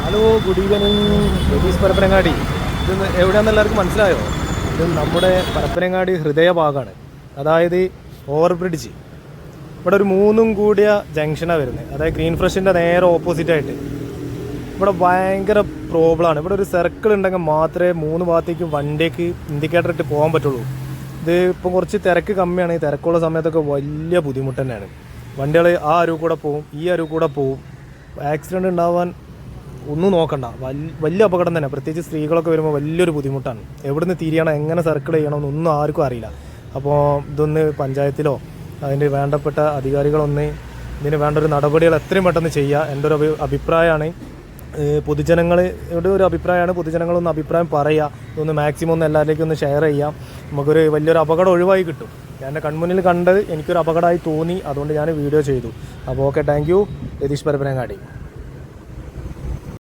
Hello, good evening. Ratheesh Parappanangadi. ഇത് എവിടെയാണെന്ന് എല്ലാവർക്കും മനസ്സിലായോ? ഇത് നമ്മുടെ പരപ്പനങ്ങാടി ഹൃദയഭാഗമാണ്. അതായത് ഓവർ ബ്രിഡ്ജ്. ഇവിടെ ഒരു മൂന്നും കൂടിയ ജംഗ്ഷനാണ് വരുന്നത്. അതായത് ഗ്രീൻ ഫ്രഷിൻ്റെ നേരെ ഓപ്പോസിറ്റായിട്ട്. ഇവിടെ ഭയങ്കര പ്രോബ്ലമാണ്. ഇവിടെ ഒരു സർക്കിൾ ഉണ്ടെങ്കിൽ മാത്രമേ മൂന്ന് ഭാഗത്തേക്കും വണ്ടിക്ക് ഇൻഡിക്കേറ്റർ ഇട്ട് പോകാൻ പറ്റുള്ളൂ. ഇത് ഇപ്പം കുറച്ച് തിരക്ക് കമ്മിയാണ്. ഈ തിരക്കുള്ള സമയത്തൊക്കെ വലിയ ബുദ്ധിമുട്ട് തന്നെയാണ്. വണ്ടികൾ ആ അരുവ് കൂടെ പോവും, ഈ അരുവ് കൂടെ പോവും. ആക്സിഡൻറ്റ് ഉണ്ടാവാൻ ഒന്നും നോക്കണ്ട. വലിയ അപകടം തന്നെ. പ്രത്യേകിച്ച് സ്ത്രീകളൊക്കെ വരുമ്പോൾ വലിയൊരു ബുദ്ധിമുട്ടാണ്. എവിടുന്ന് തിരിയണം, എങ്ങനെ സർക്കിൾ ചെയ്യണമെന്നൊന്നും ആർക്കും അറിയില്ല. അപ്പോൾ ഇതൊന്ന് പഞ്ചായത്തിലോ അതിൻ്റെ വേണ്ടപ്പെട്ട അധികാരികളൊന്ന് ഇതിന് വേണ്ട ഒരു നടപടികൾ എത്രയും പെട്ടെന്ന് ചെയ്യുക. എൻ്റെ ഒരു അഭിപ്രായമാണ്. പൊതുജനങ്ങളുടെ ഒരു അഭിപ്രായമാണ്. പൊതുജനങ്ങളൊന്ന് അഭിപ്രായം പറയുക. ഇതൊന്ന് മാക്സിമം ഒന്ന് എല്ലാവരിലേക്കും ഒന്ന് ഷെയർ ചെയ്യാം. നമുക്കൊരു വലിയൊരു അപകടം ഒഴിവായി കിട്ടും. ഞാൻ എൻ്റെ കൺമുന്നിൽ കണ്ടത് എനിക്കൊരു അപകടമായി തോന്നി. അതുകൊണ്ട് ഞാൻ വീഡിയോ ചെയ്തു. അപ്പോൾ okay, thank you. Ratheesh Parappanangadi.